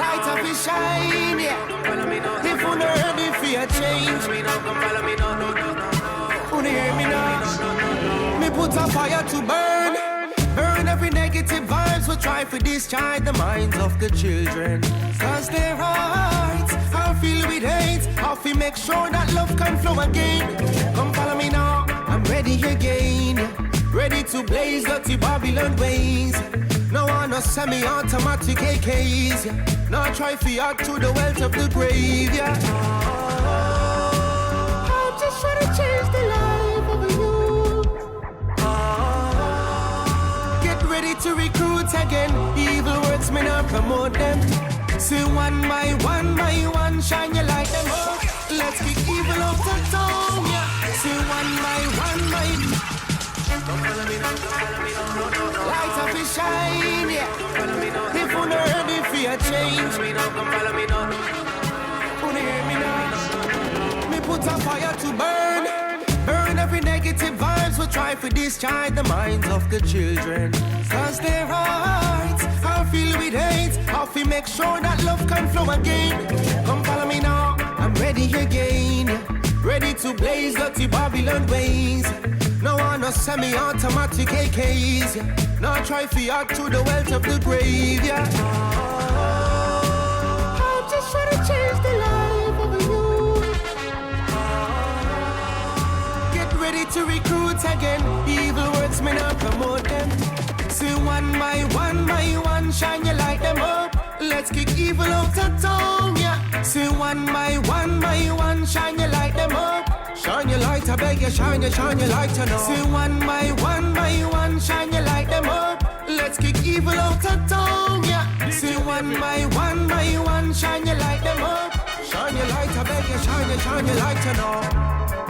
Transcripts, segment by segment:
Light up is shine, yeah. If you not ready for your change, you hear me now? Me put a fire to burn. Burn every negative vibes. We try to discharge the minds of the children. Cause their hearts are filled with hate. How we make sure that love can flow again. Come follow me now, I'm ready again. Ready to blaze dirty Babylon ways. No one no semi-automatic AKs, yeah. Now try to add to the wealth of the grave, yeah. I'm just trying to change the life of you. Get ready to recruit again. Evil words may not promote them. See one by one, shine your light them up. Let's kick evil off the tongue, yeah. See one by one. Light up is shine, yeah. If you not ready for your change, you hear me now? Me put a fire to burn. Burn every negative vibes. We try to discharge the minds of the children. Cause their hearts are filled with hate. How we make sure that love can flow again. Come follow me now, I'm ready again. Ready to blaze dirty Babylon ways. No one no semi-automatic AKs, yeah. Now try to add to the wealth of the grave, yeah. I'm just trying to change the life of you. Get ready to recruit again. Evil words may not promote them. See one by one, shine your light them up. Let's kick evil out the tongue, yeah. See one by one, shine your light them up. Shine your light, I beg you, shine your light, you know. See one by one, shine your light them up. Let's kick evil out the tongue, yeah. See one by one, shine your light them up. Shine your light, I beg you, shine your light, you know.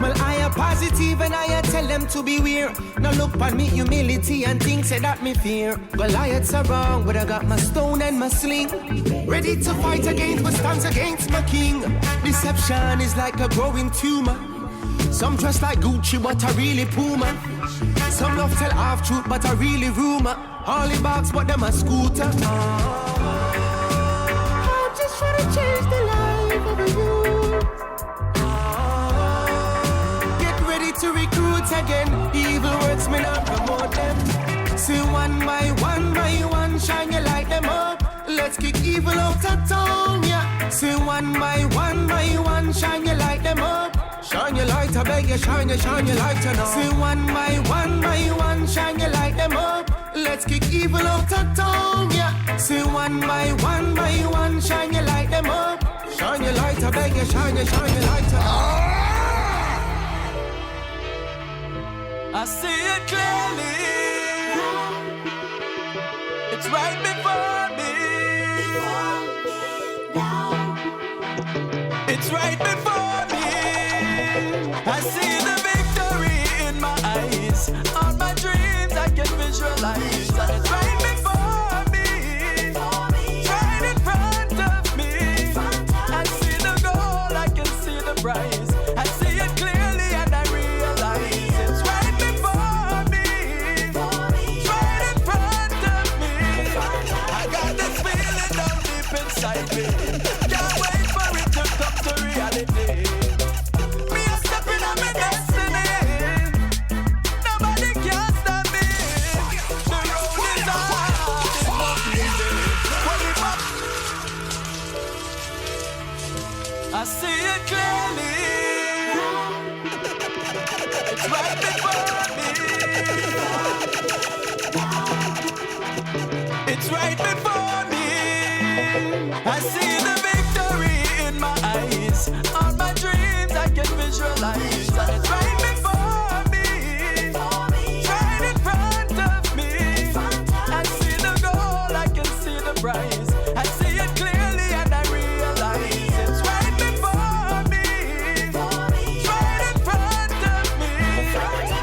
Well, I am positive and I tell them to beware. Now look on me humility and things say that me fear. Goliaths are wrong, but I got my stone and my sling. Ready to fight against what stands against my king. Deception is like a growing tumor. Some dress like Gucci, but I really Puma. Some love tell half truth, but I really rumor. Holly box, but them a scooter. I'm just trying to change the life of you. Get ready to recruit again. Evil words may not promote them. See one by one, shine your light them up. Let's kick evil out the tongue, yeah. See one by one, shine your light them up. Shine your light, I beg you, shine your light, you know. See one by one, shine your light them up. Let's kick evil out the tongue, yeah. See one by one, shine your light them up. Shine your light, I beg you, shine your light, you know. I see it clearly. It's right before me. It's right before me. I see the victory in my eyes. All my dreams I can visualize. And it's right before me, right in front of me. I see the goal, I can see the prize. I see it clearly and I realize it's right before me, right in front of me. I got this feeling down deep inside me. Can't wait for it to come to reality. I see it clearly. It's right before me. It's right before me. I see the victory in my eyes. All my dreams I can visualize. And it's right before me, right in front of me. I see the goal, I can see the prize. I see it clearly and I realize it's right before me, right in front of me.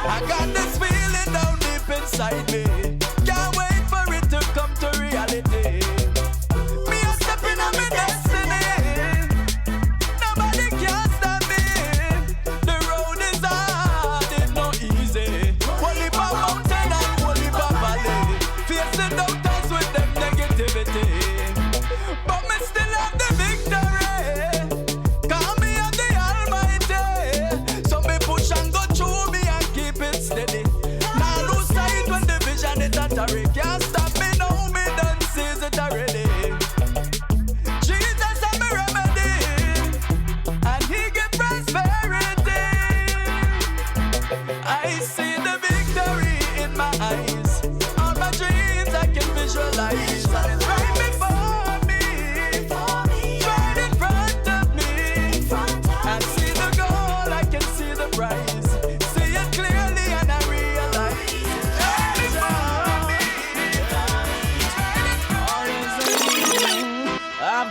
I got this feeling down deep inside me. Can't wait for it to come to reality.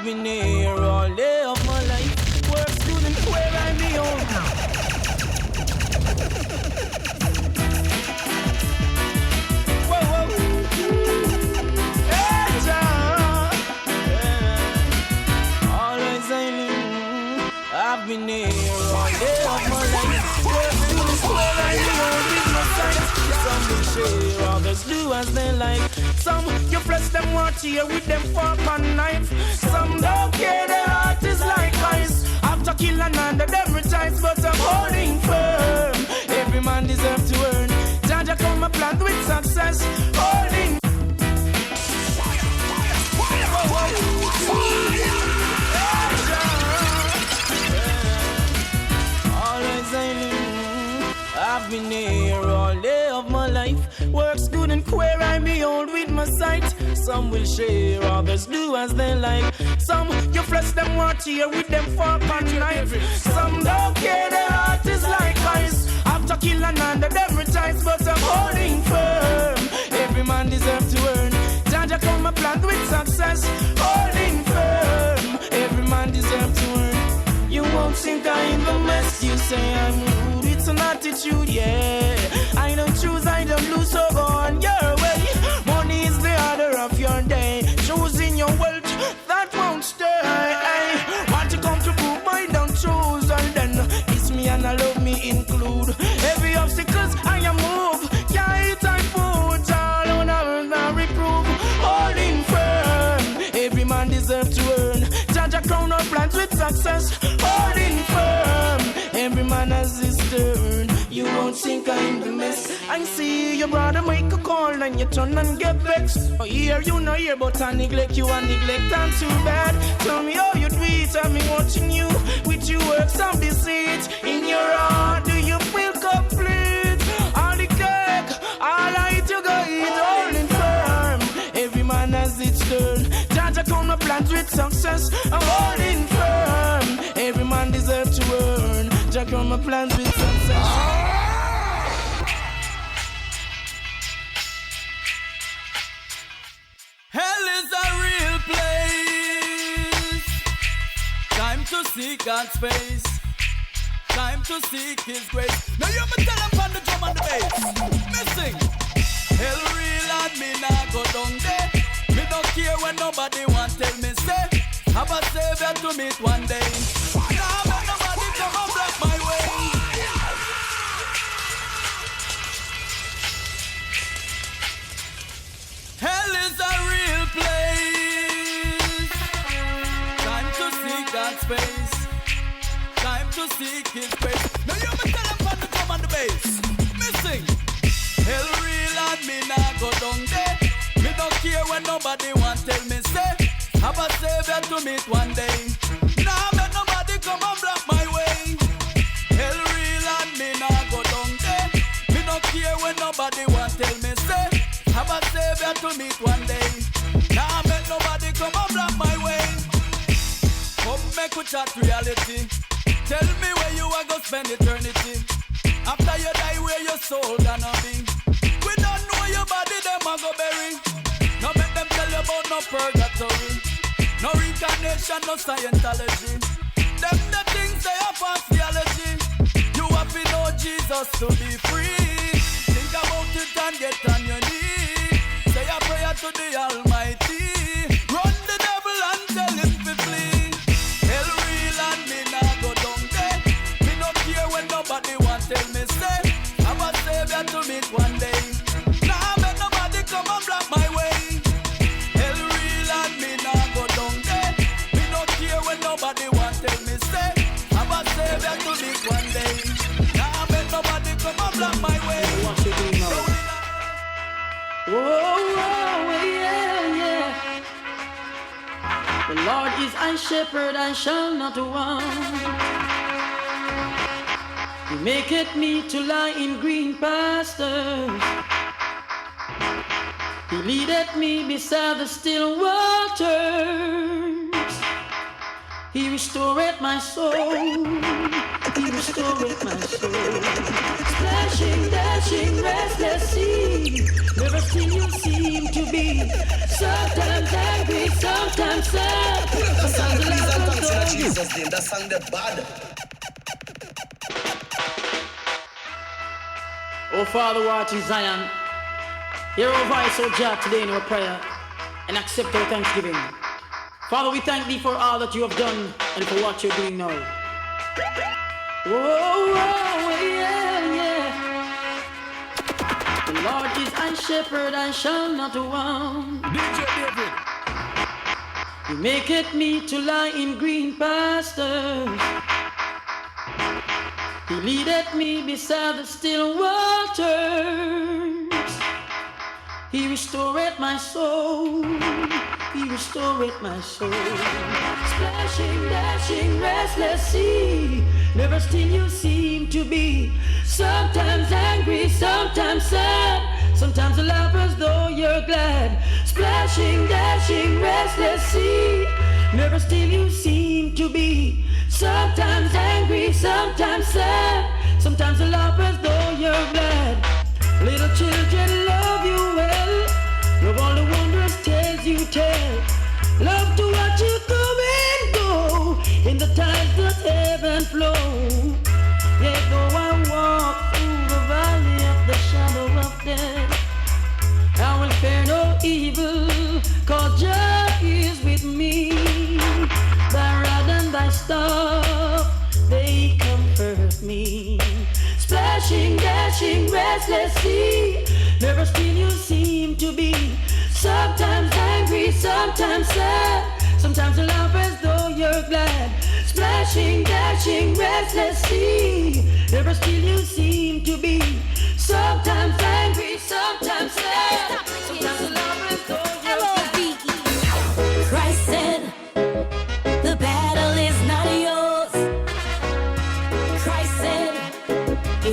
been here all day of my life. Works good and where I be on. Whoa, whoa. Hey, Jah. Yeah. Always I knew I've been here all day of my life. Works good and where I be on with my sight. Some will share, others do as they like. Some you press them watch here with them fork and knife. Some don't care, their heart is like ice. After kill another them rejoice, but I'm holding firm. Every man deserves to earn. Jah come a plant with success, holding. Always I knew I've been here all day of my life. Works good and queer, I behold with my sight. Some will share, others do as they like. Some you flesh them watch here with them fork and knife. Some don't care, their heart is like ice. After kill another, them rejoice, but I'm holding firm. Every man deserves to earn. Jah come a plant with success, holding firm. Every man deserves to earn. You won't think I'm the mess. You say I'm rude, it's an attitude, yeah. I don't choose, I don't lose, so go on your way. Money is the order of your day. Choosing your wealth, that won't stay. Want to come to prove I don't choose, and then it's me and I love me include. Every obstacles I am move, yeah, it's I put all on a reprove. Holding firm, every man deserves to earn. Jah crown our plans with success, holding firm. Every man has his turn. You won't think I'm the mess. I see your brother make a call and you turn and get vexed. Oh, here you know here, but I neglect you and neglect I'm too bad. Tell me how you do it, I've been watching you with your works of deceit. In your heart, do you feel complete? All the cake, all I eat you go eat, holding firm. Every man has its turn. Jah come up plans with success, I'm holding firm. Every man deserves to earn. Jah come up plans with success. Hell is a real place. Time to seek God's face. Time to seek His grace. Now you me tell them on the drum and the bass. Missing. Hell real and me nah go down there. Me don't care when nobody want tell me say. Have a savior to meet one day. Nah make nobody come and block my way. Hell is a real place. Time to seek God's face. Time to seek His grace. Now you me tell them on the drum and the bass. Missing. Hell real and me nah go down there. Me don't care when nobody want tell me say. Have a savior to meet one day. Nah make nobody come and block my way. Hell real and me nah go down there. Me don't care when nobody want tell me say. Have a savior to meet one day. Nah make nobody come and block my way. Come make we chat reality. Tell me where you are gonna spend eternity. After you die, where your soul gonna be? We don't know your body, them a go bury. No make them tell you about no purgatory. No reincarnation, no Scientology. Them the things they are false theology. You have to know Jesus to be free. Think about it and get on your knees. Say a prayer to the Almighty. Run the devil and tell him to flee. Hell real and me nah go down there. Me no care when nobody want tell me say. Have a savior to meet one day. Nah make nobody come and block my way. Hell real and me nah go down there. Me no care when nobody want tell me say. Have a savior to meet one day. Nah make nobody come and block my way. Oh, yeah, yeah. The Lord is my shepherd, I shall not want. He maketh me to lie in green pastures. He leadeth me beside the still waters. He restoreth my soul. He restoreth my soul. Splashing, dashing, restless sea. Never still you seem to be. Sometimes angry, sometimes sad. the song, the please and thanks in Jesus' name. That song the bad. Oh Father, who art in Zion, hear our voice, O Jah, today in our prayer, and accept our thanksgiving. Father, we thank thee for all that you have done and for what you're doing now. Oh, yeah, yeah. The Lord is my shepherd, I shall not want. DJ David. He maketh me to lie in green pastures. He leadeth me beside the still waters. He restoreth my soul. He restoreth my soul. Splashing, dashing, restless sea. Never still you seem to be. Sometimes angry, sometimes sad. Sometimes you laugh as though you're glad. Splashing, dashing, restless sea. Never still you seem to be. Sometimes angry, sometimes sad. Sometimes you laugh as though you're glad. Little children love you well. Love all the wondrous tales you tell. Love to watch you come and go in the times that ebb and flow. Yet though I walk through the valley of the shadow of death, I will fear no evil, 'cause Jah is with me. Thy rod and thy staff, they comfort me. Splashing, dashing, restless sea. Never still you seem to be. Sometimes angry, sometimes sad. Sometimes you laugh as though you're glad. Splashing, dashing, restless sea. Never still you seem to be. Sometimes angry, sometimes sad. Sometimes you laugh as though you're glad. Christ said, the battle is not yours. Christ said,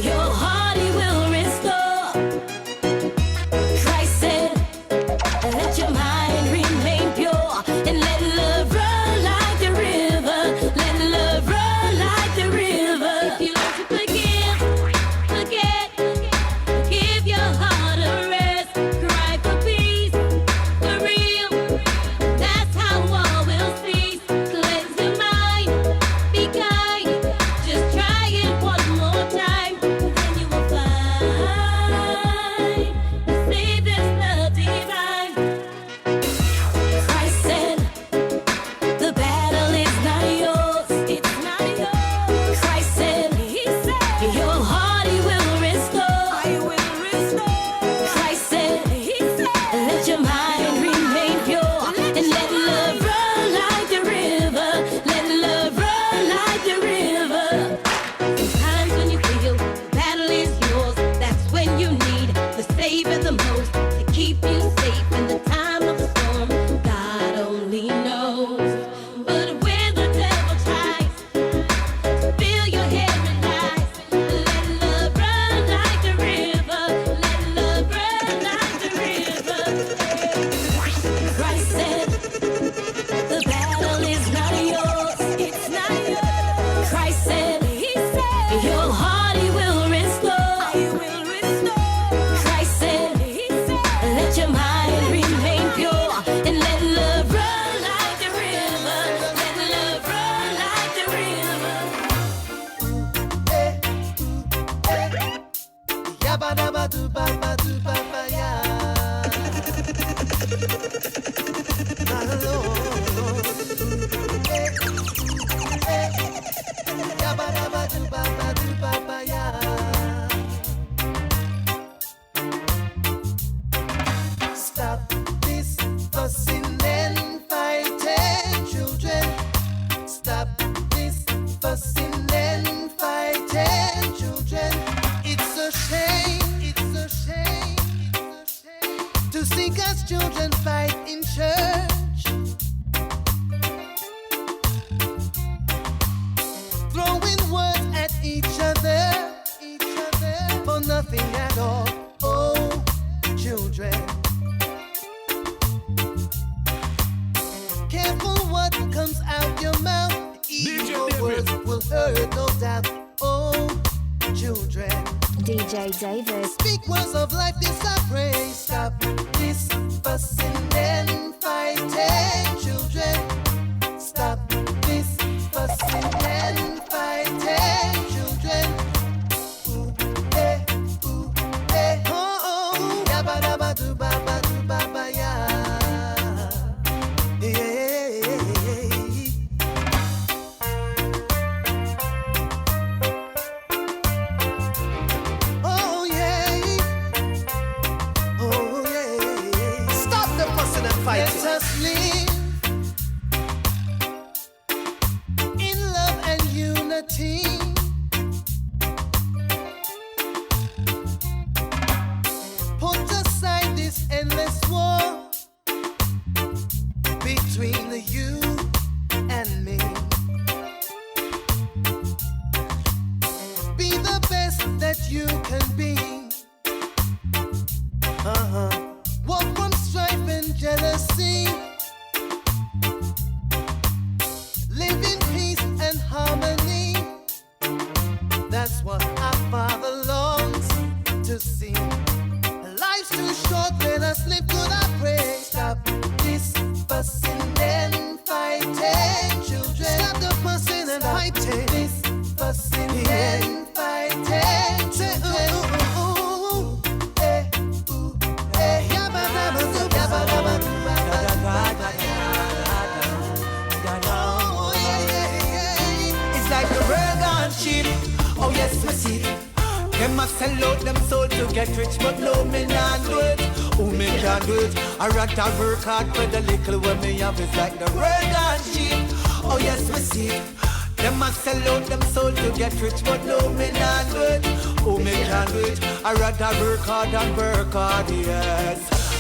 your heart he will restore. Christ said, let your mind remain pure and let love run like the river. Let love run like the river. If you learn to forgive, forget, give your heart a rest. Cry for peace, for real. That's how war will cease. Cleanse your mind, be kind. Just try it one more time, then you will find the Savior's love divine. Christ said, the battle is not yours. It's not yours. Christ said, he said, your heart he will restore. I will restore. Christ said, he said, let your mind remain pure and let love run like the river. Let love run like the river. Sometimes when you feel the battle is yours, that's when you need the Savior the most to keep you safe in the time of the storm. God only knows. But when the devil tries to fill your head with lies, let love run like the river. Let love run like the river. Christ said, the battle is not yours. It's not yours. Christ said, he said, your heart he will restore. I will restore. Christ said, he said, let your mind remain pure and let love run like the river. Let love run like the river. Yabba dabba do ba ya. My Lord. Yabba dabba do ba ya. Stop this fussing and fighting, children. Stop this fussing and fighting, children. It's a shame, it's a shame, it's a shame to see God's children fight in church. Throwing words at each other for nothing at all. Oh, children. Careful what comes out your mouth. Evil words will hurt, no doubt. Oh, children. DJ David. Speak words of life, this I pray. Stop this fussing and fighting, children. Stop fighting. Let us live in love and unity. Put aside this endless war between you and me. Be the best that you can be. Walk from strife and jealousy. Live in peace and harmony. That's what our Father longs to see. Life's too short, let us live good, I pray. Stop this fussing and fighting, children. Stop the fussing and fighting. This fussing and fighting, children. It's like the world gone cheap. Oh yes, me see it. Them a sell out them soul to get rich, but no, me not do it. Who me can do it? I rather work hard for the little when me have. It's like the world gone cheap. Oh yes, me see it. Them a sell out them soul to get rich, but no, me not do it. Who me can do it? I rather work hard and work hard, yes.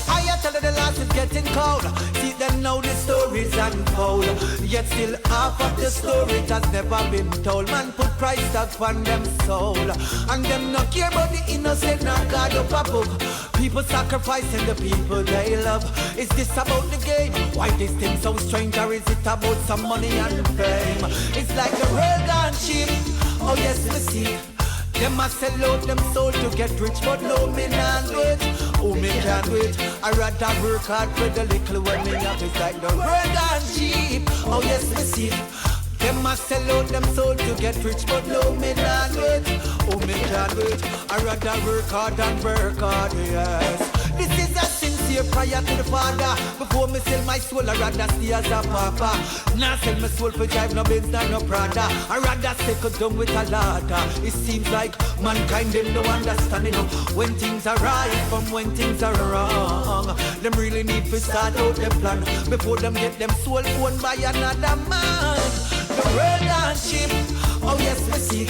I tell you the last is getting cold. See them now the stories unfold. Yet still half of the story has never been told. Man put price tag on them soul, and them not care about the innocent, not God up a book. People sacrificing the people they love. Is this about the game? Why this thing so strange? Or is it about some money and fame? It's like the world gone cheap. Oh yes, we see. Them a sell out them soul to get rich, but no, me not do it. Who me can do it? I rather work hard for the little when me have. It's like the world gone cheap. Oh yes, we see. Them a sell out them soul to get rich, but no, me not do it. Who me can do it? I rather work hard and work hard, yes. This is a sincere prayer to the Father. Before me sell my soul, I rather stay as a papa. Now sell my soul for drive no Benz, no Prada. I rather settle down with a ladder. It seems like mankind them no understand, you know, when things are right from when things are wrong. Them really need to start out the plan before them get them soul owned by another man. The world gone cheap. Oh yes, we see.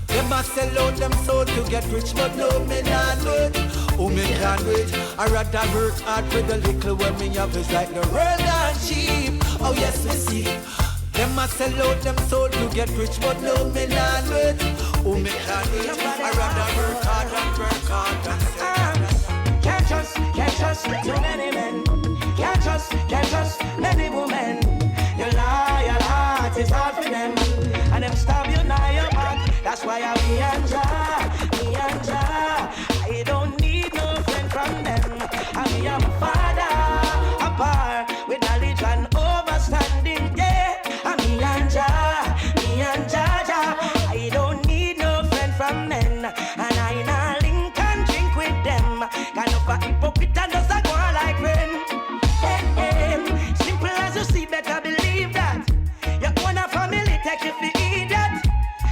Them a sell out them soul to get rich, but no, me not do it. Who me can do it? I rather work hard for the little when me have. It's like the world gone cheap. Oh yes, we see. Them a sell out them soul to get rich, but no, me not do it. Who me can do it? I rather work hard and work hard and can't trust too many men. Can't trust many women. Your heart is hard for them, and them stab you now your back. That's why I me and Jah. I don't need no friend from them. I me and my Father apart with knowledge and overstanding. Yeah, I me and Jah. I don't need no friend from men, and I nah link and drink with them. Kind of a hypocrite and just a go like friend. Simple as you see, better believe that. Your own family take you for idiot.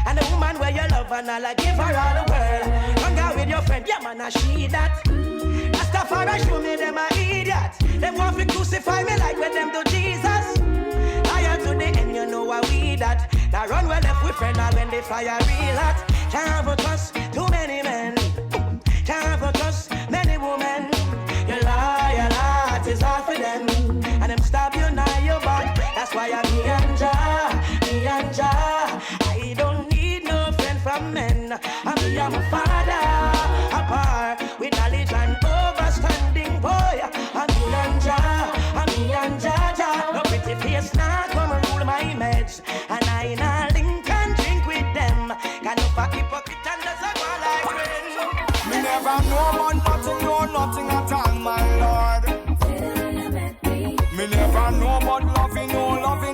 And the woman where you love and all I give her all the world. Hang out with your friend, yeah man, I she that. Rastafari show me them a idiot. Them want to crucify me like when them do Jesus. Higher to the end, you know what we that. Now run well left with friend when they fire real hot. Can't have trust too many men. Can't have trust many women. Your heart is hard for them, and them stab you now your back. That's why I'm me and Jah. I don't need no friend from men. I'm me and my Father apart with knowledge and overstanding. Boy, I'm me and Jah. No pretty face now come and rule my image, and I nah link and drink with them. Can you fuck hypocrite and does a go like friend? Me never know about nothing at all, my Lord. Me never know about loving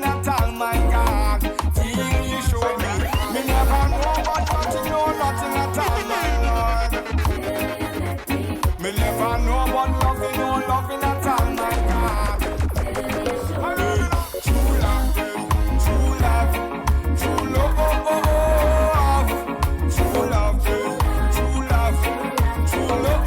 at all, my God. Till you show me. Me never know about nothing at all, my Lord. Me never know about loving at all, my God. True love, true love, true love, true love, true love.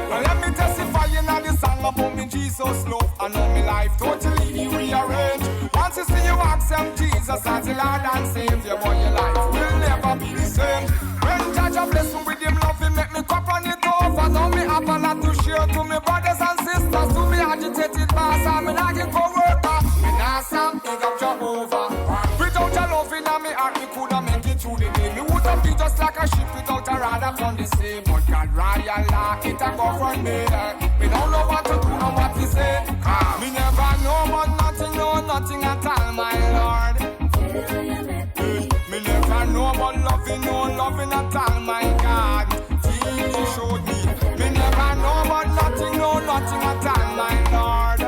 Well, let me testify in the song about me Jesus. Jesus love, and now my life totally rearranged. Once you see you accept Jesus as the Lord and Savior, boy, your life will never be the same. When Jah bless me with him love, he make me cup on it over. Now me have a lot to share to me brothers and sisters, to me agitated boss, and me not get co-worker. Me not some big up Jehovah. Without your love in me heart, me coulda make it through the day. Me would have been just like a ship without a rudder upon the sea. But God royal law, it a govern me. Me don't know what to do and what to say. Me never know but nothing, no nothing at all, my Lord. Me never know but loving, no loving at all, my God. Till you showed me. Me never know but nothing, no nothing at all, my Lord.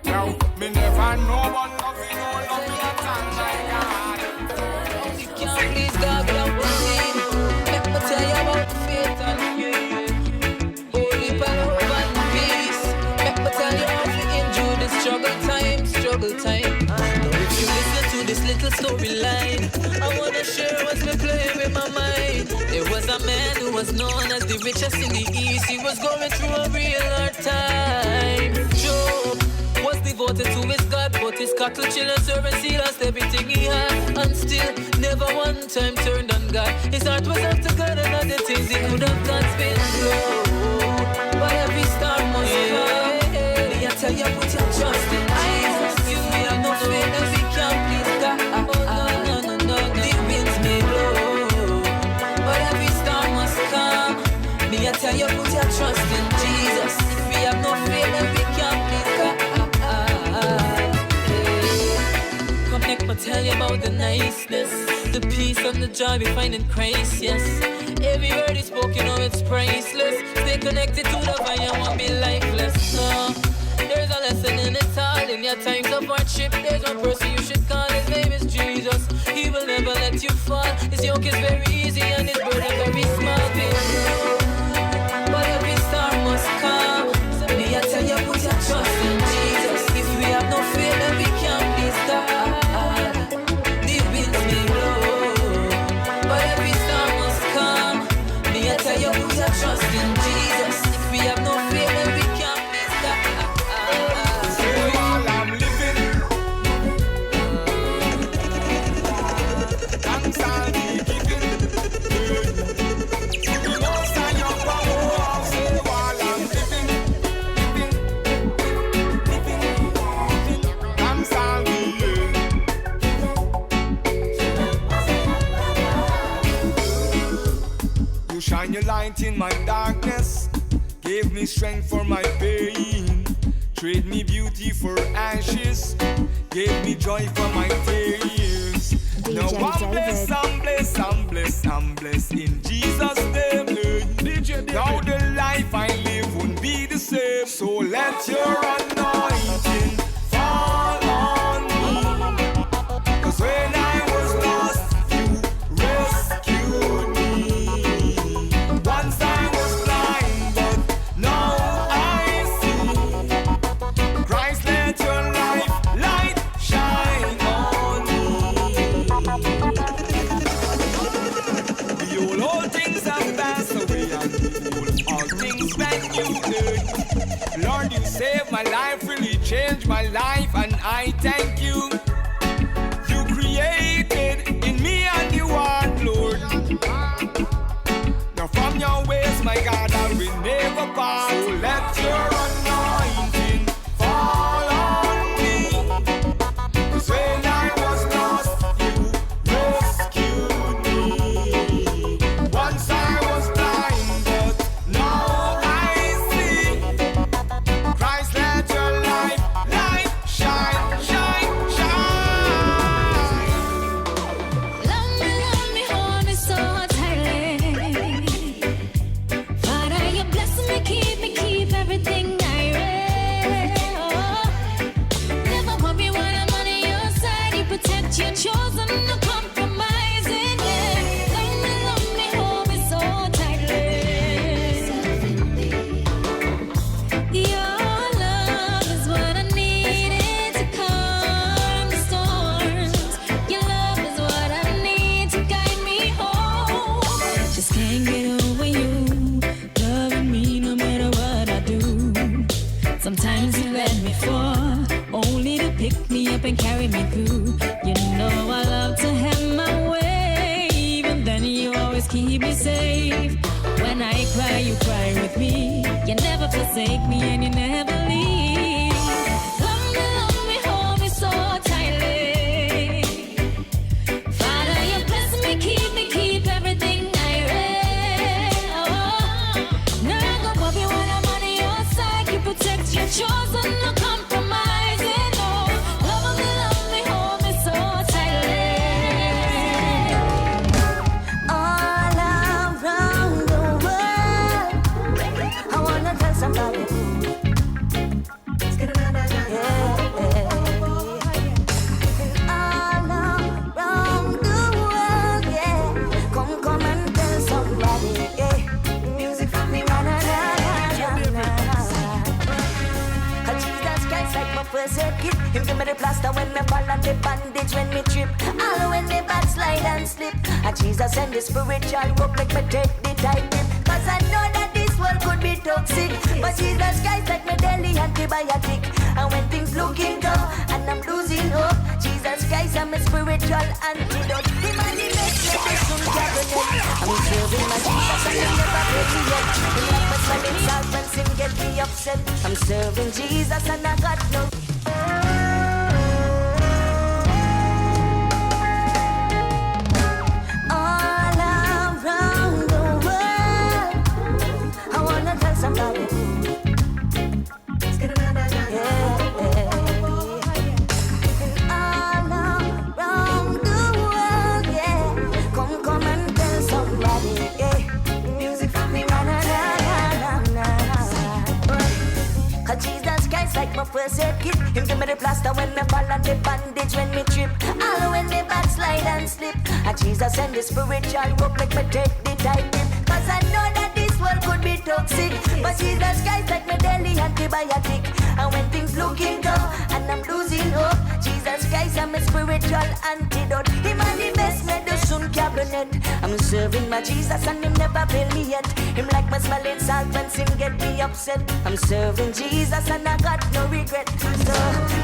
No, me never know but loving, no loving at all, my God. You can't please God without believing. Let me tell you about the faith and you. Holy power and peace. Let me tell you how to endure the struggle time, struggle time. Now if you listen to this little storyline, I wanna share what's been playing with my mind. There was a man who was known as the richest in the East. He was going through a real hard time. Job was devoted to his God, but his cattle, children, servants, he lost everything he had, and still never one time turned on God. His heart was up to God, and other things he could have done been slow. But every star must come. Me, I tell you, put your trust in Jesus. If we have no faith, then we can't please God. No. The winds may blow, but every star must come. Me, I tell you, put your trust in Jesus. If we have no faith, then we can't please God. Connect, but tell you about the niceness, the peace and the joy we find in Christ, yes. Every word is spoken, oh, it's priceless. Stay connected to the vine, won't be lifeless, no. There's a lesson in it all. In your times of hardship, there's one person you should call. His name is Jesus. He will never let you fall. His yoke is very easy and his burden very small. But every star must come. So me, I tell you, put your trust in Jesus. If we have no faith, then we can't please God. The winds may blow, but every star must come. Me, I tell you, put your trust in Jesus. If we have no faith, then we can't please God. While I'm living, thanks I'll be giving. You know, stand your power. Say while I'm living, thanks I'll be You shine your light in my darkness, gave me strength for my pain. Trade me beauty for ashes, gave me joy for my tears. Now I'm blessed, I'm blessed, I'm blessed, I'm blessed in Jesus' name. Now the life I live won't be the same. So let your anointing fall on me. 'Cause when I was lost, you rescued me. Once I was blind, but now I see. Christ, let your light shine on me. Behold, all things have passed away, and behold, all things brand new. Lord, you saved my life, really changed my life, and I thank you. You created in me and you are Lord. Now from your ways, my God, I will never pass. So let your anointing fall on me. 'Cause when I was lost, you rescued me. Once I was blind, but now I see. Christ, let your light shine, shine, shine. Sometimes you let me fall, only to pick me up and carry me through. You know I love to have my way, even then you always keep me safe. When I cry, you cry with me. You never forsake me and you never leave. Love me, hold me so tightly. Father, you bless me, keep everything I read. Oh, never go be when I'm on your side. You protect your chosen, no compromising. No, love me, hold me so tightly. All around the world, I wanna tell somebody. Him give me the plaster when me fall and the bandage when me trip. All when me backslide and slip. And Jesus send the spiritual rope like me take the tight grip. Cause I know that this world could be toxic, but Jesus Christ like me daily antibiotic. And when things looking down and I'm losing hope, Jesus Christ I'm a spiritual antidote. Him and the best medicine cabinet. I'm serving my Jesus and I'm never ready yet. Him like my smelling salt when sin get me upset. I'm serving Jesus and I got no. All around the world, I wanna tell somebody. All around the world, yeah. Come and tell somebody, yeah. Music for me, na na na na na. Cause Jesus Christ like my first aid kit. Him give me the plaster when me fall and the bandage when me trip. All when me backslide and slip. And Jesus send the spiritual rope like me take the tight grip. Cause I know that this world could be toxic, but Jesus Christ like me daily antibiotic. And when things looking down and I'm losing hope, Jesus Christ I'm a spiritual antidote. Him and the best medicine cabinet. I'm serving my Jesus and him never fail me yet. Him like my smelling salt when sin get me upset. I'm serving Jesus and I got no regret. So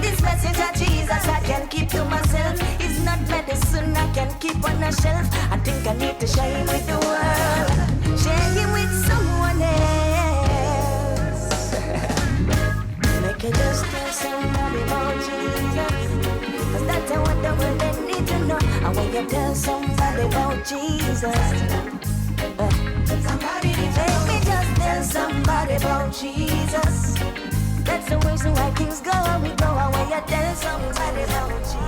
this message of Jesus I can keep to myself. It's not medicine I can keep on a shelf. I think I need to share him with the world, share him with someone else. Make it just tell somebody about Jesus, cause that's what the world they need to know. And when you tell somebody about Jesus, somebody make me just tell somebody about Jesus. That's the reason why things go how we go. And when you tell somebody about Jesus,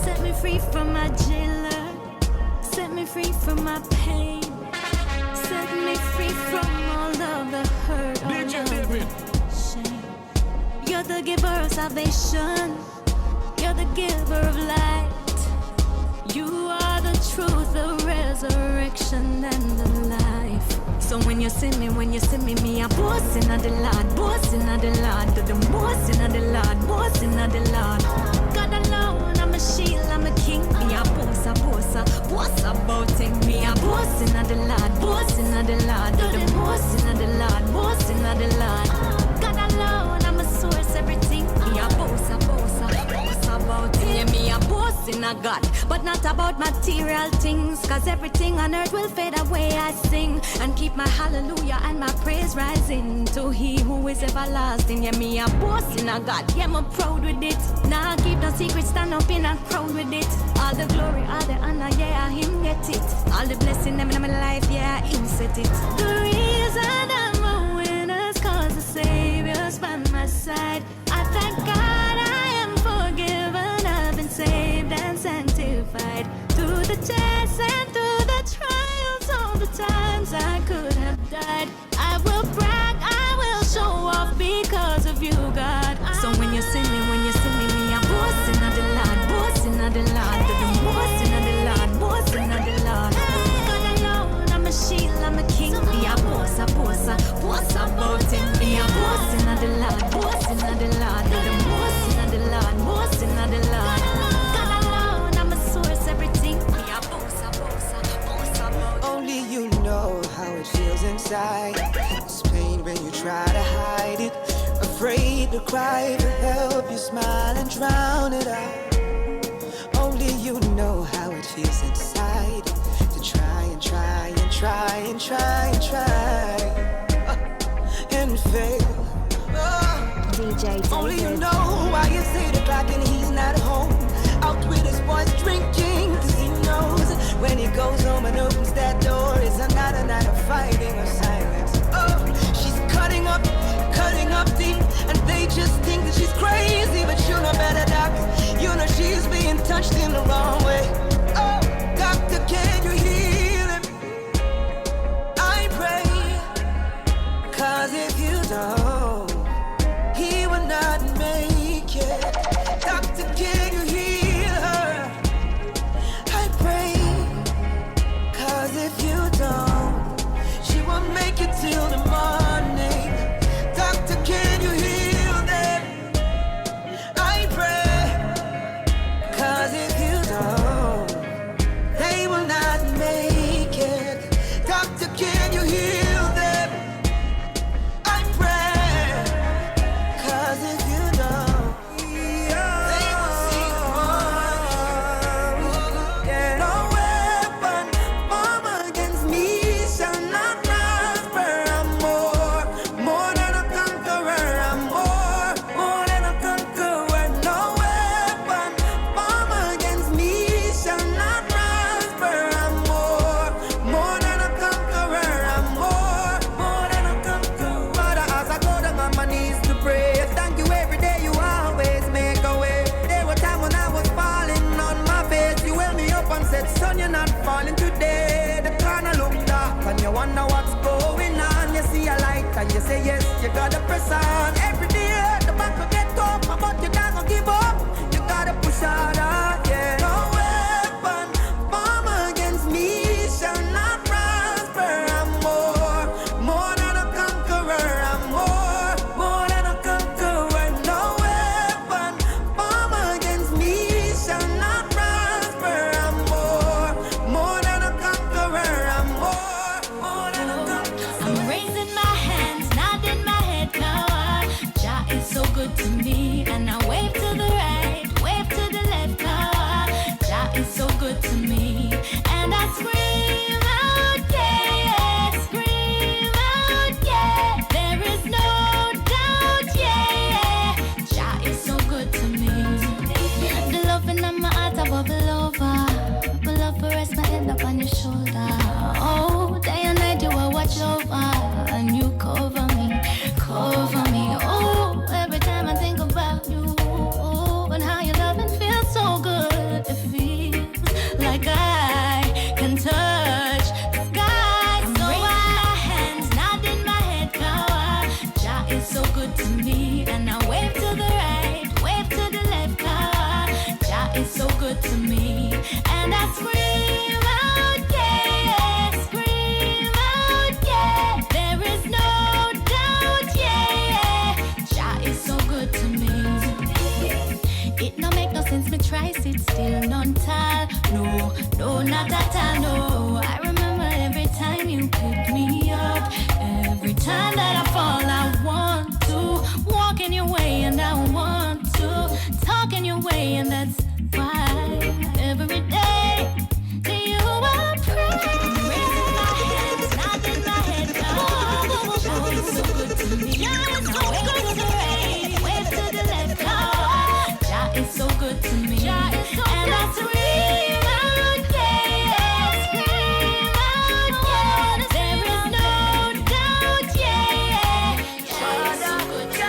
Set me free from my jailer, set me free from my pain, set me free from all of the hurt, all of the shame. You're the giver of salvation, you're the giver of light. You are the truth, the resurrection and the life. So when you see me, me a boasting of the Lord, boasting of the Lord, do the boasting of the Lord, boasting of the Lord. God alone, I'm a shield, I'm a king. Me a boast about him. Me a boasting of the Lord, boasting of the Lord, do the boasting of the Lord, boasting of the Lord. God alone, I'm a source, everything. Me a boast about him. Yeah, me a boasting of God, but not about material things. Cause everything on earth will fade away. I sing and keep my hallelujah and my praise rising to He who is everlasting. Yeah, me a boasting of God, yeah, I'm proud with it. Nah, keep no secret, stand up in a crowd with it. All the glory, all the honor, yeah, Him get it. All the blessing them in my life, yeah, Him set it. The reason I'm a winner's cause the Savior's by my side. I thank God I am forgiven, I've been saved and sanctified. Through the tests and through the trials, all the times I could have died. I will brag, I will show off because of you, God. So when you see me, me a boasting of the Lord, boasting of the Lord, boasting of the Lord, boasting of the Lord. God alone, I'm a shield, I'm a king, me a boasting. afraid to cry for help, you smile and drown it out. Only you know how it feels inside to try and try and try and try and try and fail. DJ Only you David. know why it's 8 o'clock and he's not home. Out with his boys drinking, cause he knows when he goes home and opens that door, it's another night of fighting or silence. Oh, she's cutting up deep, and they just think that she's crazy, but you know better, doc. You know she's being touched in the wrong way. Oh, doctor, can you heal him? I pray, cause if you don't, he will not make it. Doctor, can you heal her? I pray, cause if you don't, she won't make it till the morning. Doctor, can you heal them? I pray, cause if you don't, they will not make it. Doctor, can you heal them? I pray, cause if you don't, they will see one. No weapon formed against me shall not prosper. I'm more than a conqueror. I'm more than a conqueror. No weapon formed against me shall not prosper. I'm more than a conqueror. I'm more than a conqueror. Father, as I go down on my knees to pray, thank you every day. You always make a way. There were times when I was falling on my face. You held me up and said, son, you're not falling today. The corner look dark and you wonder what's going on. You see a light and you say yes, you gotta press on. Every day the back will get tough, but you not gonna give up. You gotta push harder, yeah. No weapon formed against me shall not prosper. I'm more than a conqueror. I'm more than a conqueror. No weapon formed against me shall not prosper. I'm more than a conqueror. I'm more than a conqueror. I'm raising my hands, nodding my head now. Jah is so good to me, and I wave to the right, wave to the left now. Jah is so good to me, and I scream out, yeah, scream out, yeah. There is no doubt, yeah. Jah is so good to me. The loving of my heart I bubble over. My love for rest my head up on your shoulder. Oh, day and night you will watch over, and you cover me, cover me. Oh, every time I think about you, oh, and how your loving feels so good. It feels like I can touch the sky. So I my hands, nodding my head now. Jah is so good to me, and I wave to the right, wave to the left now. Jah is so good to me, and I scream out, yeah, scream out, yeah. There is no doubt, yeah. Jah is so good to me. It no make no sense, me try sit still, none tall. No, no, not at all, no. I remember every time you pick me up. Every time that I fall, I want to walk in your way, and I want to talk in your way, and that's why every day to you I pray. Raising my hands, nodding my head now. Oh, it's so good to me. Jah is so good to me. Wave to the left now. Jah is so good to me. Jah is so and I scream out, yeah, scream out, yeah. There is no doubt, yeah. Jah is so good to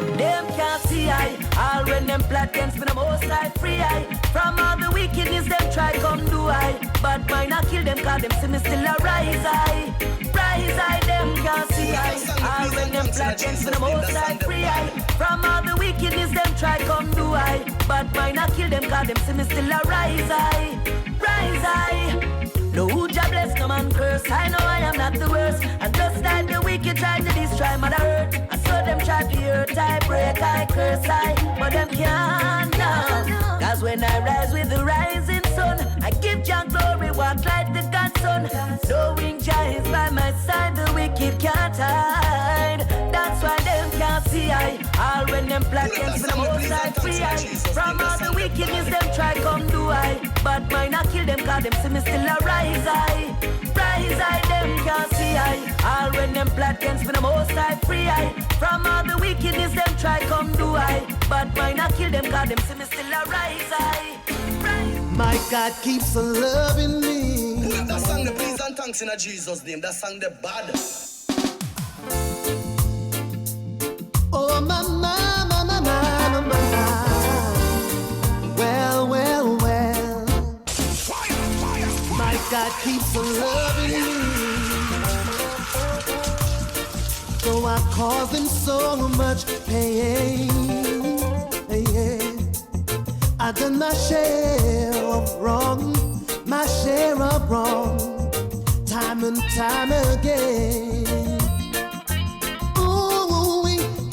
me. Them can't see I. All when them plot against me, the most I free I. From all the wickedness them try come do I. But mine I kill them cause them see me still a rise I. Rise I, them can't see I. All when them plot against me, the most I free I. From all the wickedness them try come do I. But mine I kill them cause them see me still a rise I. Rise I. No who Jah bless, no man curse. I know I am not the worst. And just like the wicked try to destroy Mother Earth, I saw them try to hurt, I break, I curse, I. But them can't now. Cause when I rise with the rising sun, I give Jah glory, walk like the Godson. Knowing Jah is by my side, the wicked can't hide. That's why them can't see see I. All when them plot against me, them outside free I. From all the wickedness them try come do I. But mine I kill them cause them see me still a rise I. Rise I, them can't see I. All when them plot against me, them outside free I. From all the wickedness them try come do I. But mine I kill them cause them see me still a rise I. My God keeps on loving me. That song the please and thanks in a Jesus name. That song the bad. Oh my. Well. My God keeps on loving me. So I cause him so much pain. Yeah. I done my share of wrong, time and time again. Ooh,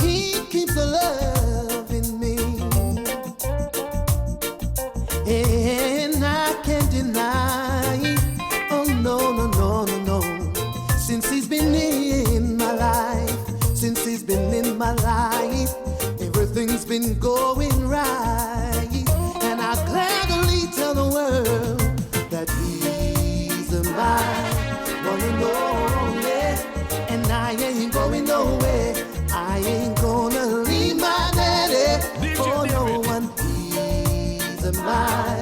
he keeps loving me, and I can't deny. Oh no. Since he's been in my life, everything's been going right. And I gladly tell the world that he's mine, one and only. And I ain't going nowhere. I ain't gonna leave my daddy for no one. He's mine,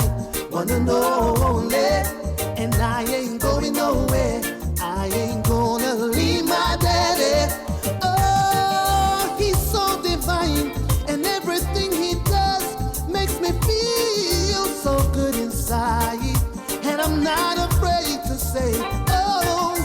one and only. And I ain't going nowhere. I ain't gonna leave my daddy. Oh, he's so divine, and everything he does makes me feel so good inside. And I'm not afraid to say, oh,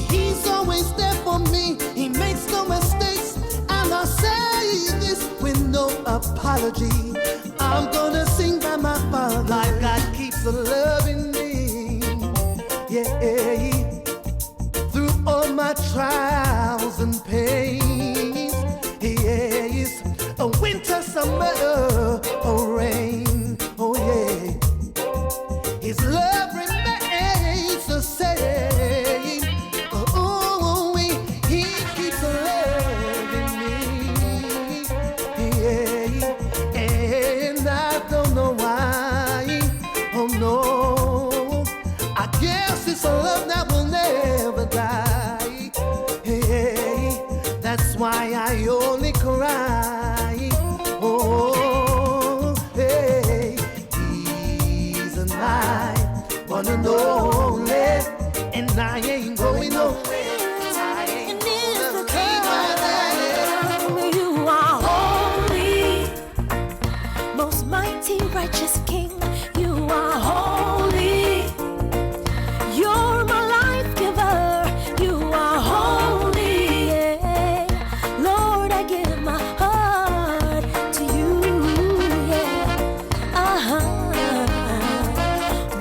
he's always there for me. He makes no mistakes, and I'll say this with no apology. I'm gonna sing by my Father. My God keeps loving me, yeah. Through all my trials and pains, yes. A winter, summer, or rain, oh yeah. His love remains the same. Oh, he keeps loving me, yeah. And I don't know why, oh no. I guess it's a love that will never die. Hey, that's why I only cry. Oh, hey, he's mine, one and only, and I ain't going nowhere. I ain't gonna leave my daddy. You are holy, most mighty, righteous King. You are holy. You're my life giver. You are holy. Yeah. Lord, I give my heart to you. Yeah.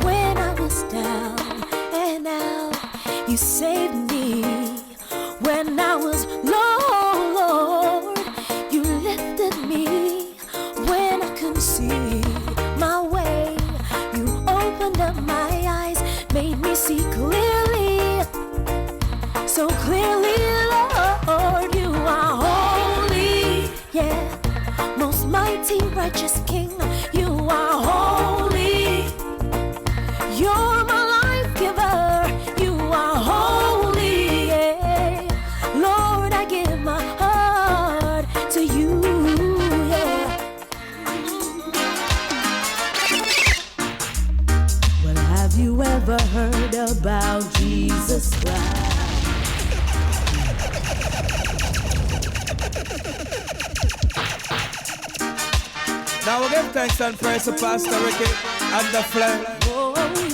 When I was down and out, you saved me. When I was low, Lord, you lifted me. When I couldn't see my way, you opened up my eyes, made me see clearly, so clearly, Lord. You are holy, yeah, most mighty, righteous King. You are holy. You're my life giver. You are holy, yeah. Lord, I give my heart to you, yeah. Well, have you ever heard about Jesus Christ? Now we give thanks and praise to Pastor Ricky and the flame. Oh,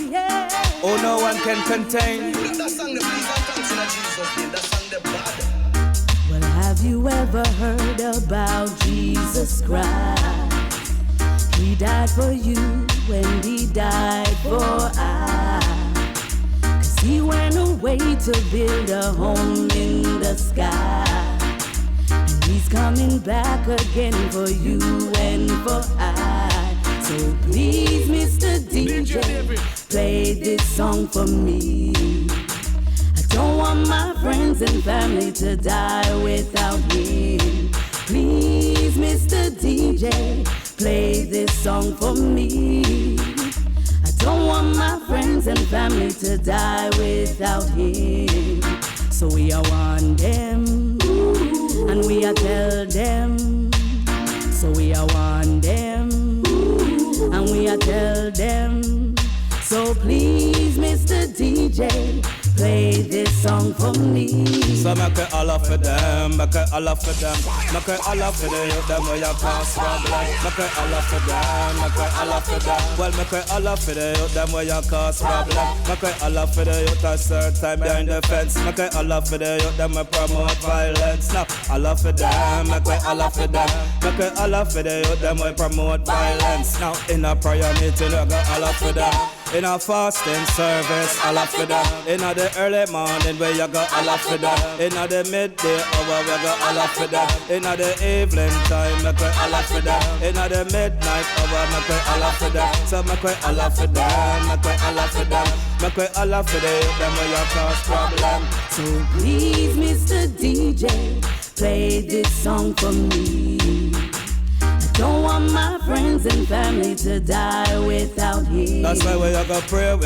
yeah. Oh, no one can contain. That song the please and thanks in a Jesus name. That song the bad. Well, have you ever heard about Jesus Christ? He died for you and he died for I. 'Cause he went away to build a home in the sky. And he's coming back again for you and for I. So please, Mr. DJ, play this song for me. I don't want my friends and family to die without him. Please song for me. I don't want my friends and family to die without him. So we are warn them, and we are tell them. So we are warn them, and we are tell them. So please, Mr. DJ, play this song for me. So make it all up for them, make it all up for them, make it all up for the youth, them where you cause problem. Make it all up for them, make it all up for them. Well, make it all up for the youth, them where you cause problem. Make it all up for the youth, a certain time behind the fence. Make it all up for the youth, them where promote violence. Now, all up for them, make it all up for them. Make it all up for the youth, them where promote violence. Now, in a prayer meeting, you got all up for them. In a fasting service, all up for them. In a the early morning, where you got all up for them. In a the midday hour, we got all up for them. In a the evening time, make it all up for them. In a the midnight hour, make it all up for them. So make it all up for them, make it all up for them. Make it all up for them where you cause problem. So please, Mr. DJ, play this song for me. Don't want my friends and family to die without him. That's why we gotta pray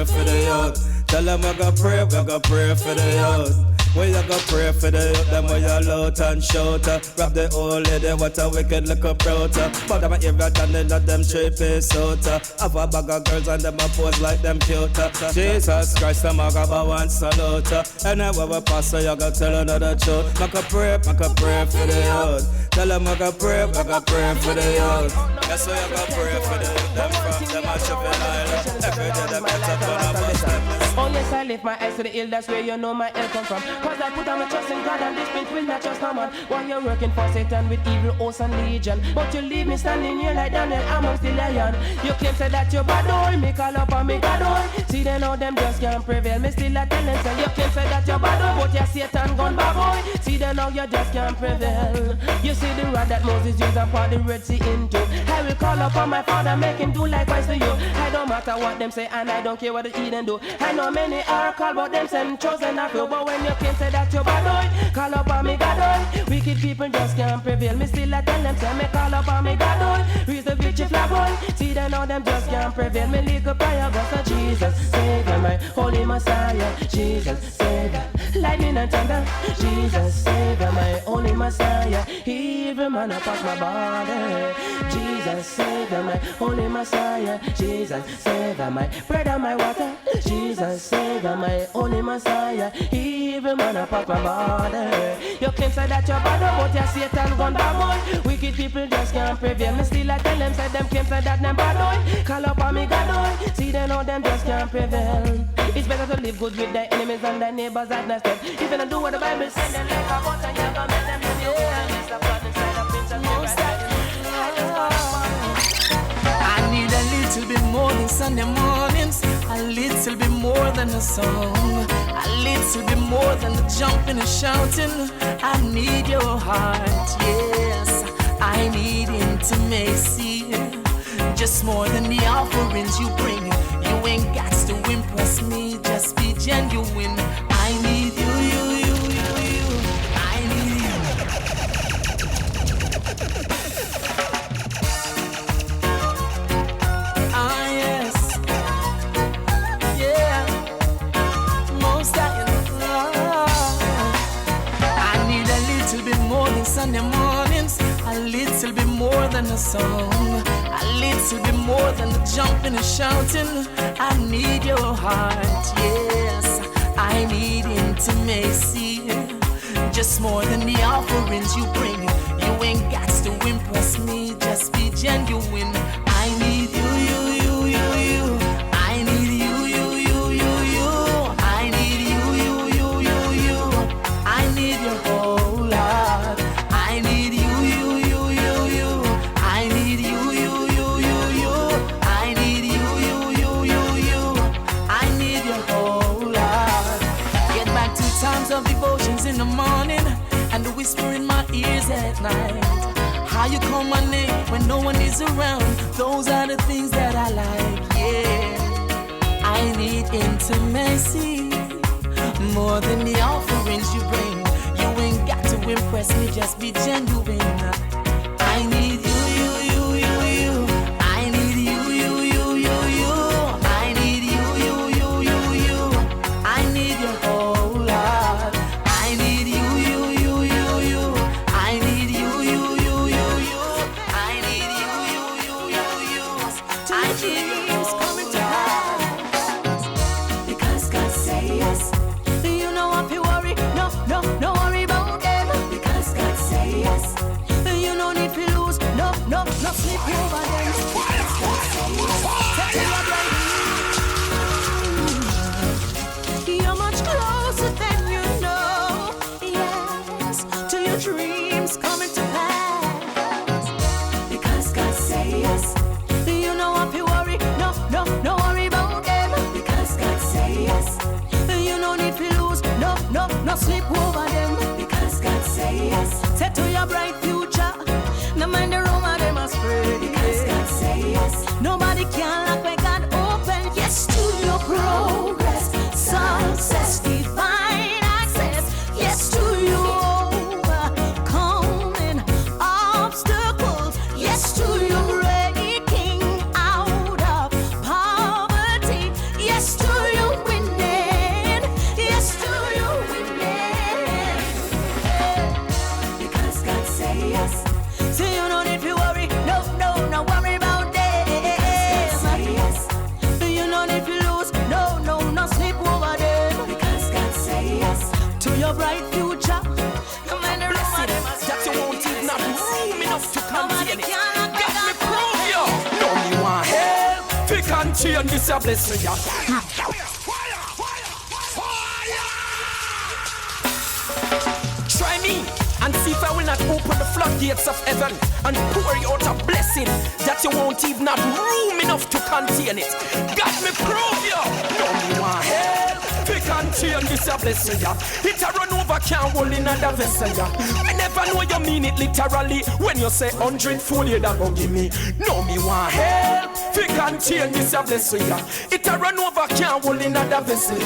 for the youth. Tell them we gotta pray for the youth. We gotta pray for the youth, them where you loud and shout. Rap the old lady, what a wicked little brota. But them a every time they let them 3-piece out. Have a bag of girls and them a pose like them cute. Jesus Christ, them a grab a one salute. Anywhere we pass, so you gotta tell another truth. Make a pray for the youth. Tell them we gotta pray for the youth. That's why you gotta pray for the youth. Them from them a juvenile. Every day them get up on a bus stop. Oh yes, I lift my eyes to the hill, that's where you know my help come from. Cause I put on my trust in God and this spirit will not trust no man. While you're working for Satan with evil hosts and legion, but you leave me standing here like Daniel amongst the lion. You claim say that you're bad old, me call up and me God old. See they know them just can't prevail, me still a tell them say. You claim say that you're bad old, but you're Satan gone bad boy. See they know you just can't prevail. You see the rod that Moses used and poured the Red Sea into. I will call up on my Father, make him do likewise to you. I don't matter what them say and I don't care what the heathen do. I know many are called, but them send chosen a few. But when you can't say that you're bad boy, call up on me God boy. Wicked people just can't prevail. Me still a tell them say me call up on me God boy. Raise the victory flag boy. See they know them just can't prevail. Me legal prayer goes to Jesus, Savior, my holy Messiah. Jesus, Savior, lightning and thunder. Jesus, Savior, my holy Messiah. Evil man across my body. Jesus, Savior, my holy Messiah. Jesus, Savior, my bread and my water. Jesus, Savior, my holy Messiah. Evil man across my body. You claim say that you're bad, but you're Satan gone bad boy. Wicked people just can't prevail. Me still I tell them say them claim say that them bad boy. Call up on me God boy. See they know them just can't prevail. It's better to live good with their enemies and their neighbors at next step. If you don't do what the Bible says, then like a butter, you're gonna make them in your hand. It's the blood inside of prince and I need a little bit more than Sunday mornings, a little bit more than a song, a little bit more than the jumping and shouting. I need your heart, yes, I need intimacy, just more than the offerings you bring. You ain't got to impress me, just be genuine. I need you. I need you. Ah yes, yeah. Most I need a little bit more than Sunday mornings, a little bit more than a song, a little bit more than the jumping and shouting. I need your heart, yes, I need intimacy, just more than the offerings you bring. You ain't got to impress me, just be genuine. I need you. I need you. I need you. I need your whole heart. I need you. I need you. I need you. I need your whole heart. Get back to times of devotions in the morning and the whisper in my ears at night. How you call my name when no one is around. Those are the things that I like, yeah. I need intimacy, more than the offerings you bring. You ain't got to impress me, just be genuine. I need you. You no need to lose, no sleep over them. You're much closer than you know. Yes, to your dreams coming to pass. Because God say yes. You know if you worry, no worry about them. Because God say yes. You no need to lose, no sleep over them. Because God say yes. Set to your bright future. No mind the rumor they must spread. Because God say yes. Nobody can lock where God open. Yes to your progress, success, divine access. Yes to your overcoming obstacles. Yes to your breaking out of poverty. Yes to your winning. Yes to your winning. Because God say yes. So you don't need to worry, no worry about them. Yes. You don't need to lose, no sleep over them. Because God say yes to your bright future. No matter what that you won't even have room enough to contain it. Got me prove you. No, me want help. We can change this a blessing. Try me and see if I will not open the floodgates of heaven and pour you out a blessing that you won't even have room enough to contain it. Got me prove you. No, me want help. We can change this a blessing. It a run over can't hold in another vessel. I never know you mean it literally when you say 100-fold you that go give me. No, me want help. We can change this a blessing. It a run over can't hold in another vessel.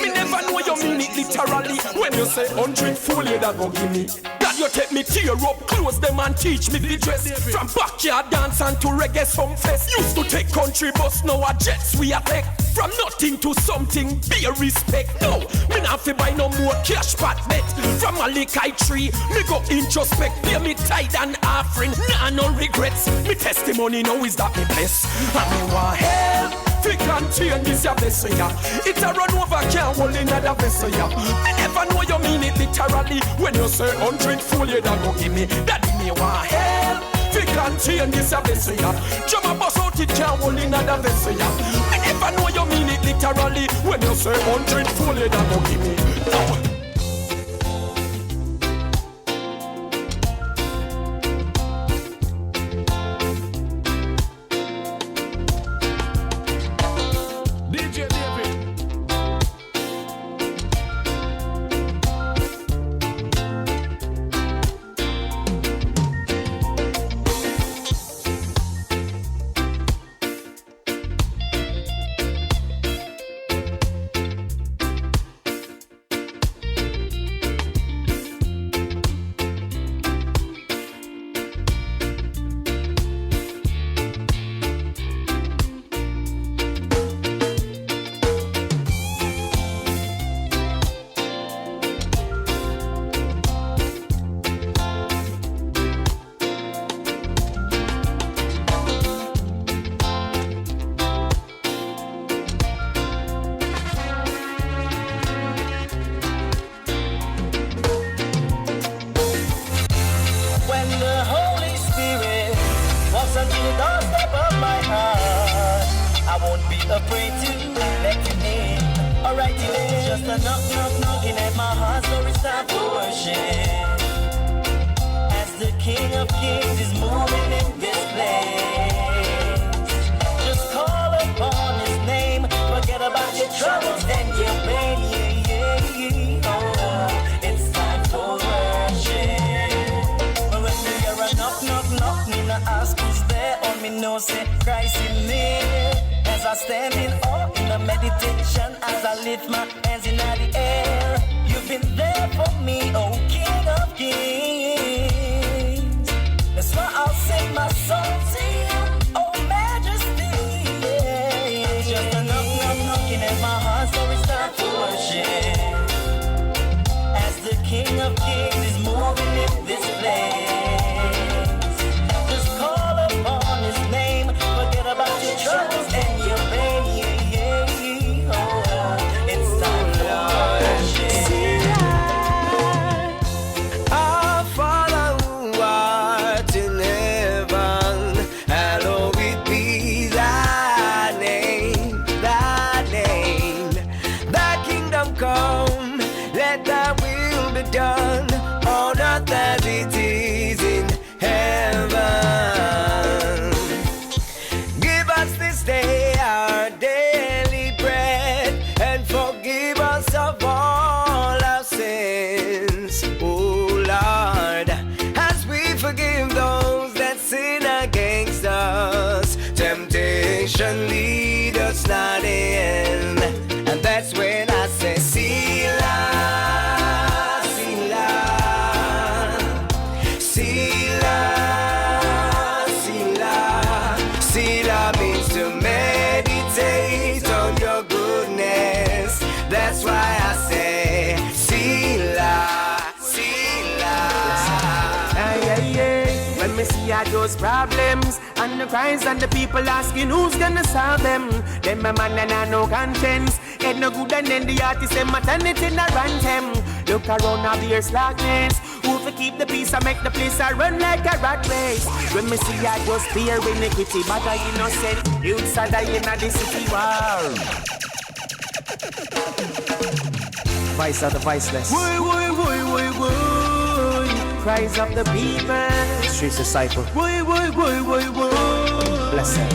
Me never know you mean it literally when you say 100-fold you that go give me. God, you take me tear up, close them and teach me the dress. From backyard dance and to reggae some fest. Used to take country bus, now a jets we a take. From nothing to something, be a respect. No, me not fi buy no more cash pot bet. From a lick I tree, me go introspect. Pay me tithe and offering, nah no regrets. Me testimony now is that me bless. And me want help. We can change this a blessing. It a run over can't hold in another vessel. Me never know you mean it literally when you say 100-fold you that go give me. Daddy me want help. We can change this a blessing. Jump a bus out it can't hold in another vessel. Me never know you mean it literally when you say 100-fold you that go give me. No. done on earth as it is in heaven. Give us this day our daily bread, and forgive us of all our sins, oh Lord, as we forgive those that sin against us. Temptation lead us not in, and that's when I say Selah, Selah, Selah, Selah. Selah means to meditate on your goodness. That's why I say Selah, Selah. When me see all those problems and the cries and the people asking who's gonna solve them, then my man and I no conscience. Ain't no good and then the artist say maternity not run them. Look around now there's slackness. Who for keep the peace and make the place a run like a rat race. When me see all those fear iniquity, but I innocent youths are dying at the city war. Vice of the voiceless. Woy, woy, woy, woy, woy. Cries of the people. Streets disciple. Woy, woy, woy, woy, woy. Bless them.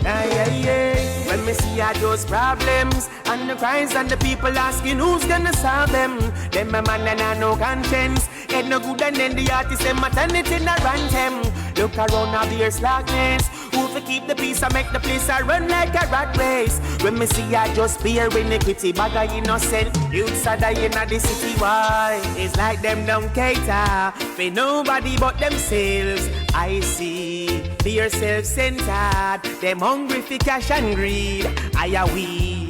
Ay, ay, ay. When me see all those problems and the cries and the people asking who's gonna solve them, then my man and I no conscience. Ain't no good and then the artist say maternity not run them. Look around now there's slackness. Who for keep the peace and make the place a run like a rat race. When me see I just fear iniquity, but I innocent youths are dying at the city. Why? It's like them don't cater for nobody but themselves. I see they're self-centered, them hungry for cash and greed. I are we.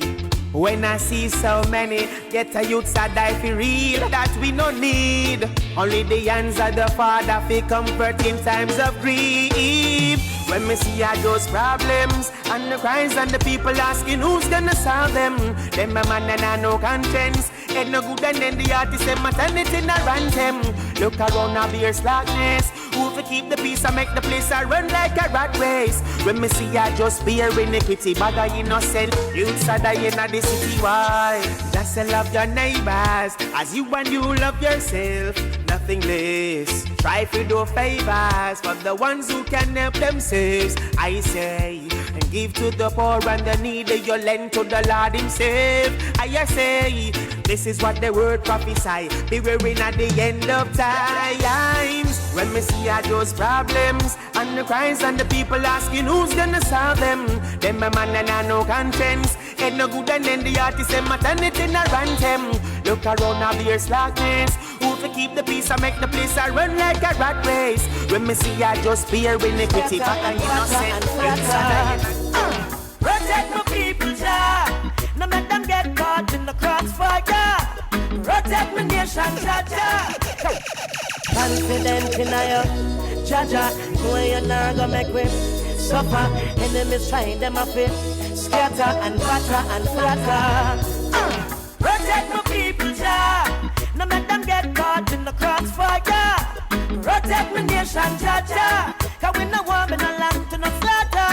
When I see so many get a youths a die for real, that we no need. Only the hands of the Father for comfort in times of grief. When me see all those problems and the cries and the people asking who's gonna solve them, then my man and I no conscience. Ain't no good and then the artist say maternity not run them. Look around now there's slackness. Who for keep the peace and make the place a run like a rat race. When me see I just fear iniquity, but I innocent youths are dying at the city. Why? Just to love your neighbors as you and you love yourself, nothing less. Try to do favors for the ones who can help themselves. I say, and give to the poor and the needy, you lend to the Lord himself. I say, this is what the word prophesy, be wearing at the end of times. When me see all those problems and the cries and the people asking who's gonna solve them, then my man and I no conscience. Ain't no good and then the artist say maternity not run them. Look around now there's slackness. Who to keep the peace and make the place a run like a rat race. When me see I just fear iniquity, but I innocent protect my people, Jah. No make them get caught in the crossfire. Protect my nation, Jah, Jah. Confident in you, Jah, Jah. No you're not gonna make me suffer. Enemies trying them up it, scatter and batter and flatter. Protect my people, Jah. No make them get caught in the crossfire. Protect my nation, Jah, Jah. Cause we no want me no land to no slaughter.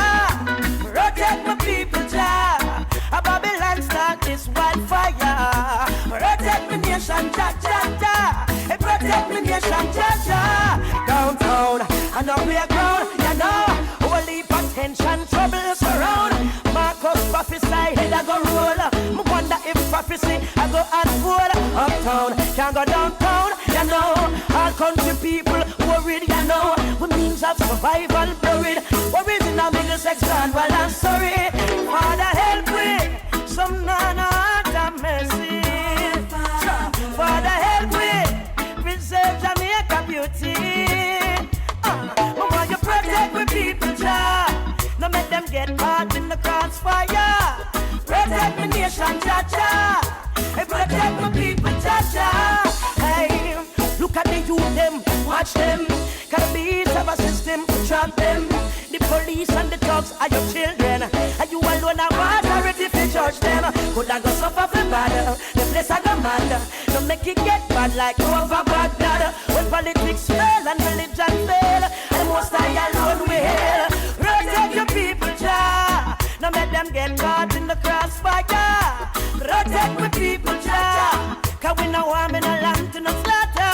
Protect my people, Jah. A Babylon start this wildfire. Protect my nation, Jah, Jah, Jah. Hey, protect my nation, Jah, Jah. Downtown and up here ground, you know. Whole heap of tension, trouble surround. Marcus prophesy, head I go roll. Me wonder if prophecy I go unfold. Uptown, can't go downtown, you know. All country people worried, you know. With means of survival buried. Worried in the middle section, well I'm sorry. Father help me, some nana have mercy. Father help me, preserve Jamaica beauty. Mama you protect my people, Jah. No make them get caught in the crossfire. Protect my nation, Jah, Jah. Hey, protect my people, Jah, Jah. Hey, look at the youth them, watch them. Gotta be have a system to trap them. The police and the thugs are your children. And you alone are authority to judge them. Could I go suffer for bad? The place I go mad. Don't make it get bad like over Baghdad. When politics fail and religion fail, and most I alone will. Protect your people, Jah. Don't let them get caught in the crossfire. Protect my people, Jah. Cause we know I'm in a land to no slaughter.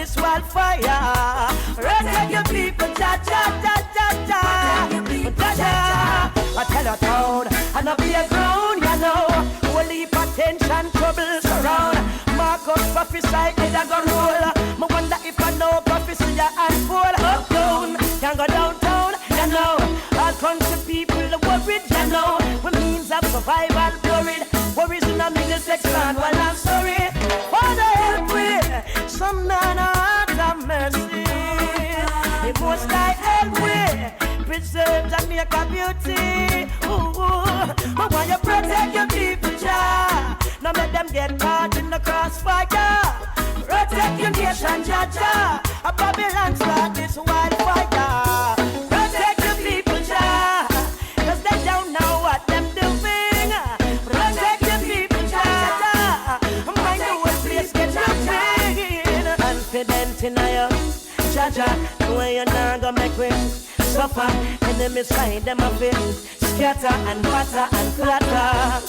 this wildfire. Protect your people, Jah, Jah, Jah, Jah, Jah. Jah, Jah. I tell your town, and I be a ground, you know. Holy attention, trouble surround. Marcus prophesy, it a go roll. Me wonder if I know prophecy a unfold. Up down, can go downtown, you know. All country people worried, you know. With means of survival worried. Worries in a Middlesex land, well I'm sorry. Father help me, some man heart of mercy. It must die help me, preserve Jamaica beauty. But why you protect your people, Jah? Now let them get caught in the crossfire. Protect your nation, Jah, Jah. A Babylon start this wildfire. Protect your people, Jah, 'cause they don't know what them doing. Protect your people, Jah, Jah. Mind the whole place get jumping. Confident in you, Jah, Jah. The way you're not gonna make me suffer. Enemies find them a bit scatter and batter and clatter.